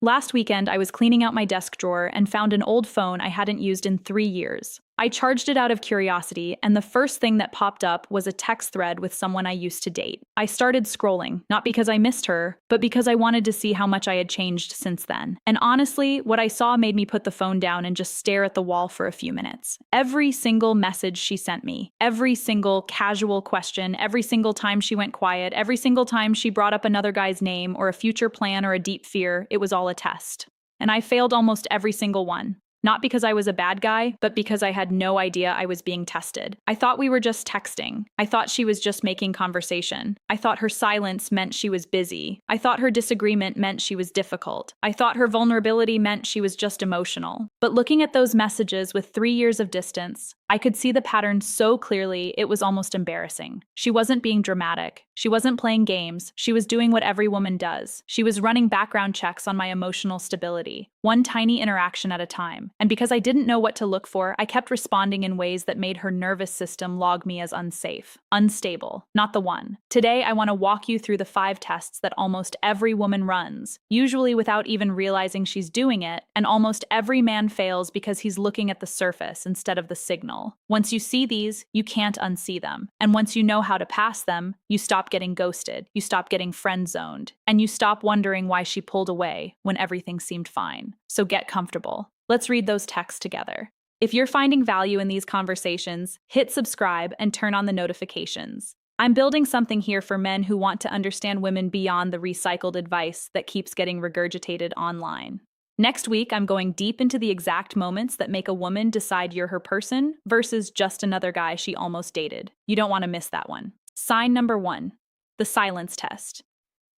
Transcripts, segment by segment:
Last weekend, I was cleaning out my desk drawer and found an old phone I hadn't used in 3 years. I charged it out of curiosity, and the first thing that popped up was a text thread with someone I used to date. I started scrolling, not because I missed her, but because I wanted to see how much I had changed since then. And honestly, what I saw made me put the phone down and just stare at the wall for a few minutes. Every single message she sent me, every single casual question, every single time she went quiet, every single time she brought up another guy's name or a future plan or a deep fear, it was all a test. And I failed almost every single one. Not because I was a bad guy, but because I had no idea I was being tested. I thought we were just texting. I thought she was just making conversation. I thought her silence meant she was busy. I thought her disagreement meant she was difficult. I thought her vulnerability meant she was just emotional. But looking at those messages with 3 years of distance, I could see the pattern so clearly it was almost embarrassing. She wasn't being dramatic. She wasn't playing games. She was doing what every woman does. She was running background checks on my emotional stability, one tiny interaction at a time. And because I didn't know what to look for, I kept responding in ways that made her nervous system log me as unsafe, unstable, not the one. Today, I want to walk you through the 5 tests that almost every woman runs, usually without even realizing she's doing it, and almost every man fails because he's looking at the surface instead of the signal. Once you see these, you can't unsee them. And once you know how to pass them, you stop getting ghosted, you stop getting friend-zoned, and you stop wondering why she pulled away when everything seemed fine. So get comfortable. Let's read those texts together. If you're finding value in these conversations, hit subscribe and turn on the notifications. I'm building something here for men who want to understand women beyond the recycled advice that keeps getting regurgitated online. Next week, I'm going deep into the exact moments that make a woman decide you're her person versus just another guy she almost dated. You don't want to miss that one. Sign number 1, the silence test.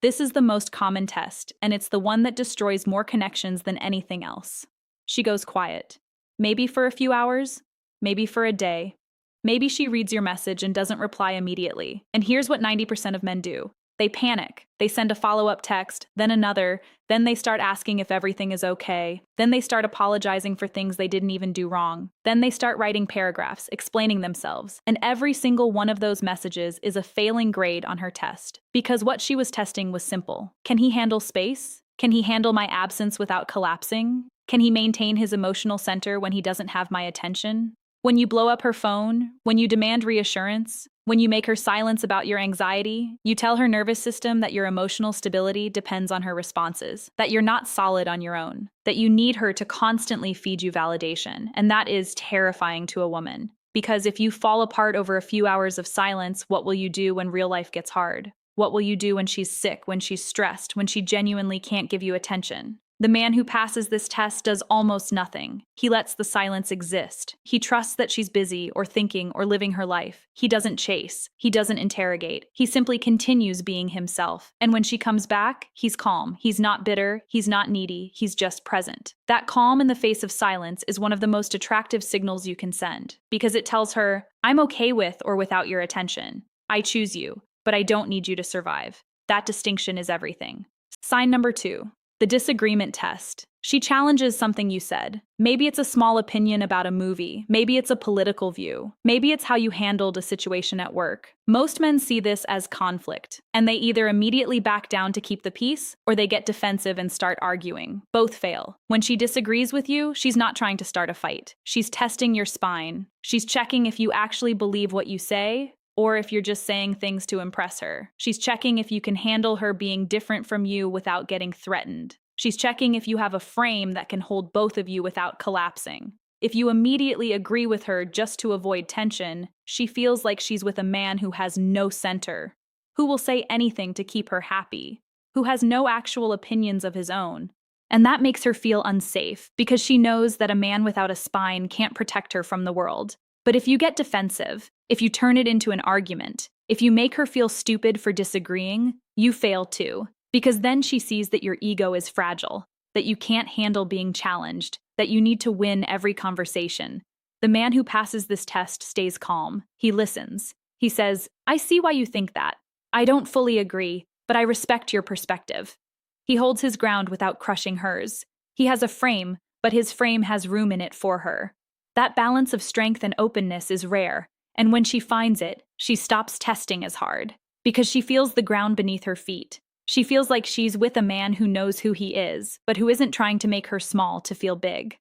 This is the most common test, and it's the one that destroys more connections than anything else. She goes quiet. Maybe for a few hours, maybe for a day. Maybe she reads your message and doesn't reply immediately. And here's what 90% of men do. They panic. They send a follow-up text, then another, then they start asking if everything is okay, then they start apologizing for things they didn't even do wrong, then they start writing paragraphs, explaining themselves, and every single one of those messages is a failing grade on her test. Because what she was testing was simple. Can he handle space? Can he handle my absence without collapsing? Can he maintain his emotional center when he doesn't have my attention? When you blow up her phone, when you demand reassurance, when you make her silence about your anxiety, you tell her nervous system that your emotional stability depends on her responses, that you're not solid on your own, that you need her to constantly feed you validation, and that is terrifying to a woman. Because if you fall apart over a few hours of silence, what will you do when real life gets hard? What will you do when she's sick, when she's stressed, when she genuinely can't give you attention? The man who passes this test does almost nothing. He lets the silence exist. He trusts that she's busy or thinking or living her life. He doesn't chase. He doesn't interrogate. He simply continues being himself. And when she comes back, he's calm. He's not bitter. He's not needy. He's just present. That calm in the face of silence is one of the most attractive signals you can send, because it tells her, I'm okay with or without your attention. I choose you, but I don't need you to survive. That distinction is everything. Sign number 2. The disagreement test. She challenges something you said. Maybe it's a small opinion about a movie. Maybe it's a political view. Maybe it's how you handled a situation at work. Most men see this as conflict, and they either immediately back down to keep the peace, or they get defensive and start arguing. Both fail. When she disagrees with you, she's not trying to start a fight. She's testing your spine. She's checking if you actually believe what you say, or if you're just saying things to impress her. She's checking if you can handle her being different from you without getting threatened. She's checking if you have a frame that can hold both of you without collapsing. If you immediately agree with her just to avoid tension, she feels like she's with a man who has no center, who will say anything to keep her happy, who has no actual opinions of his own. And that makes her feel unsafe, because she knows that a man without a spine can't protect her from the world. But if you get defensive, if you turn it into an argument, if you make her feel stupid for disagreeing, you fail too. Because then she sees that your ego is fragile, that you can't handle being challenged, that you need to win every conversation. The man who passes this test stays calm. He listens. He says, I see why you think that. I don't fully agree, but I respect your perspective. He holds his ground without crushing hers. He has a frame, but his frame has room in it for her. That balance of strength and openness is rare, and when she finds it, she stops testing as hard, because she feels the ground beneath her feet. She feels like she's with a man who knows who he is, but who isn't trying to make her small to feel big.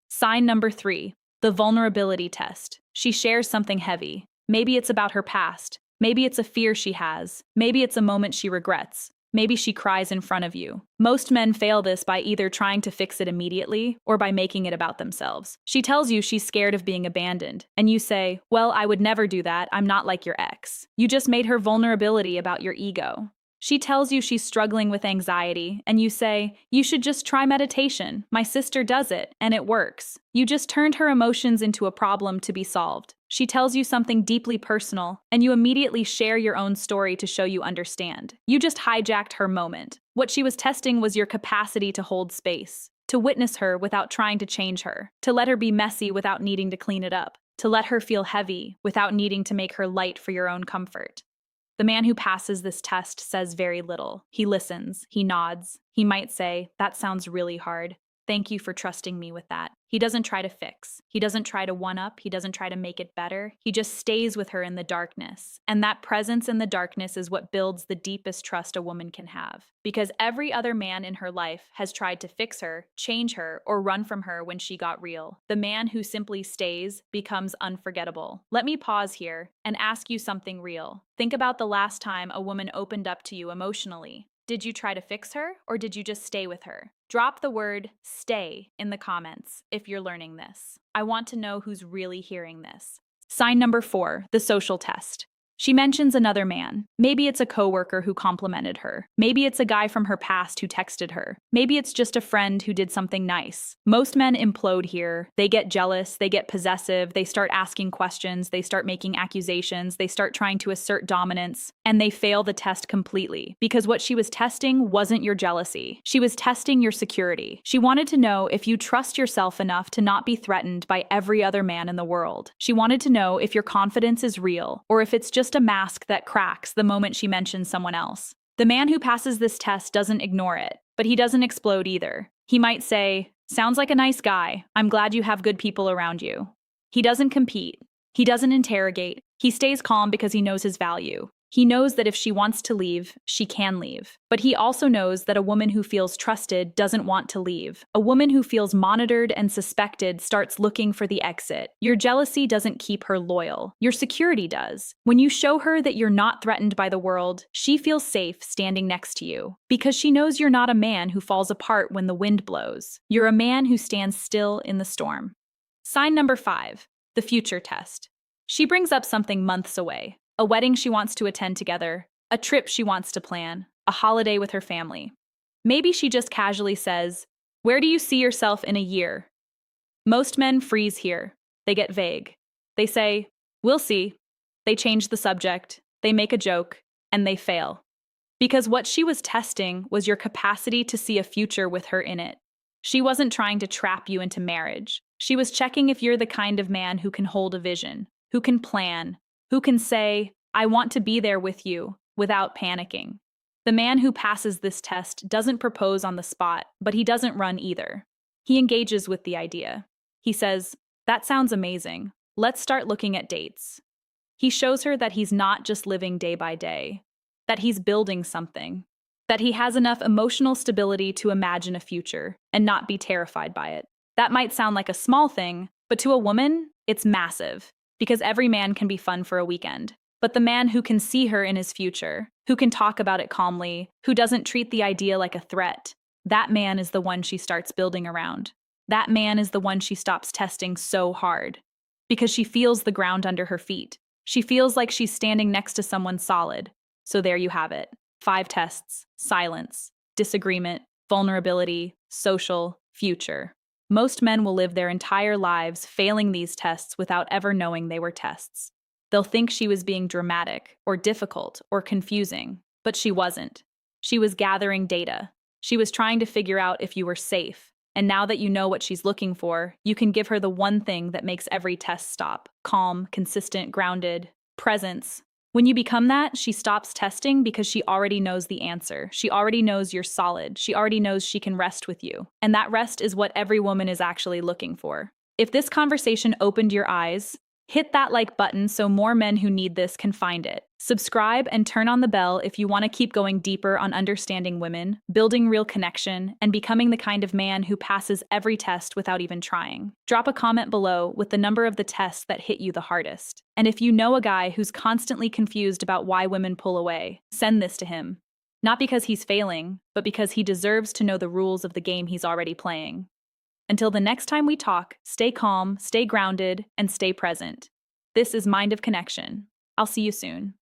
Sign number 3, the vulnerability test. She shares something heavy. Maybe it's about her past. Maybe it's a fear she has. Maybe it's a moment she regrets. Maybe she cries in front of you. Most men fail this by either trying to fix it immediately or by making it about themselves. She tells you she's scared of being abandoned, and you say, "Well, I would never do that. I'm not like your ex." You just made her vulnerability about your ego. She tells you she's struggling with anxiety, and you say, "You should just try meditation. My sister does it, and it works." You just turned her emotions into a problem to be solved. She tells you something deeply personal, and you immediately share your own story to show you understand. You just hijacked her moment. What she was testing was your capacity to hold space, to witness her without trying to change her, to let her be messy without needing to clean it up, to let her feel heavy without needing to make her light for your own comfort. The man who passes this test says very little. He listens, he nods. He might say, "That sounds really hard. Thank you for trusting me with that." He doesn't try to fix. He doesn't try to one-up. He doesn't try to make it better. He just stays with her in the darkness. And that presence in the darkness is what builds the deepest trust a woman can have. Because every other man in her life has tried to fix her, change her, or run from her when she got real. The man who simply stays becomes unforgettable. Let me pause here and ask you something real. Think about the last time a woman opened up to you emotionally. Did you try to fix her, or did you just stay with her? Drop the word "stay" in the comments if you're learning this. I want to know who's really hearing this. Sign number 4, the social test. She mentions another man. Maybe it's a coworker who complimented her. Maybe it's a guy from her past who texted her. Maybe it's just a friend who did something nice. Most men implode here. They get jealous, they get possessive, they start asking questions, they start making accusations, they start trying to assert dominance, and they fail the test completely. Because what she was testing wasn't your jealousy. She was testing your security. She wanted to know if you trust yourself enough to not be threatened by every other man in the world. She wanted to know if your confidence is real, or if it's just a mask that cracks the moment she mentions someone else. The man who passes this test doesn't ignore it, but he doesn't explode either. He might say, "Sounds like a nice guy. I'm glad you have good people around you." He doesn't compete. He doesn't interrogate. He stays calm because he knows his value. He knows that if she wants to leave, she can leave. But he also knows that a woman who feels trusted doesn't want to leave. A woman who feels monitored and suspected starts looking for the exit. Your jealousy doesn't keep her loyal. Your security does. When you show her that you're not threatened by the world, she feels safe standing next to you. Because she knows you're not a man who falls apart when the wind blows. You're a man who stands still in the storm. Sign number 5, the future test. She brings up something months away. A wedding she wants to attend together, a trip she wants to plan, a holiday with her family. Maybe she just casually says, "Where do you see yourself in a year?" Most men freeze here. They get vague. They say, "We'll see." They change the subject, they make a joke, and they fail. Because what she was testing was your capacity to see a future with her in it. She wasn't trying to trap you into marriage. She was checking if you're the kind of man who can hold a vision, who can plan, who can say, "I want to be there with you," without panicking. The man who passes this test doesn't propose on the spot, but he doesn't run either. He engages with the idea. He says, "That sounds amazing. Let's start looking at dates." He shows her that he's not just living day by day, that he's building something, that he has enough emotional stability to imagine a future and not be terrified by it. That might sound like a small thing, but to a woman, it's massive. Because every man can be fun for a weekend. But the man who can see her in his future, who can talk about it calmly, who doesn't treat the idea like a threat, that man is the one she starts building around. That man is the one she stops testing so hard. Because she feels the ground under her feet. She feels like she's standing next to someone solid. So there you have it. 5 tests: silence, disagreement, vulnerability, social, future. Most men will live their entire lives failing these tests without ever knowing they were tests. They'll think she was being dramatic, or difficult, or confusing, but she wasn't. She was gathering data. She was trying to figure out if you were safe, and now that you know what she's looking for, you can give her the one thing that makes every test stop: calm, consistent, grounded, presence. When you become that, she stops testing because she already knows the answer. She already knows you're solid. She already knows she can rest with you. And that rest is what every woman is actually looking for. If this conversation opened your eyes, Hit that like button so more men who need this can find it. Subscribe and turn on the bell if you want to keep going deeper on understanding women, building real connection, and becoming the kind of man who passes every test without even trying. Drop a comment below with the number of the tests that hit you the hardest. And if you know a guy who's constantly confused about why women pull away, send this to him. Not because he's failing, but because he deserves to know the rules of the game he's already playing. Until the next time we talk, stay calm, stay grounded, and stay present. This is Mind of Connection. I'll see you soon.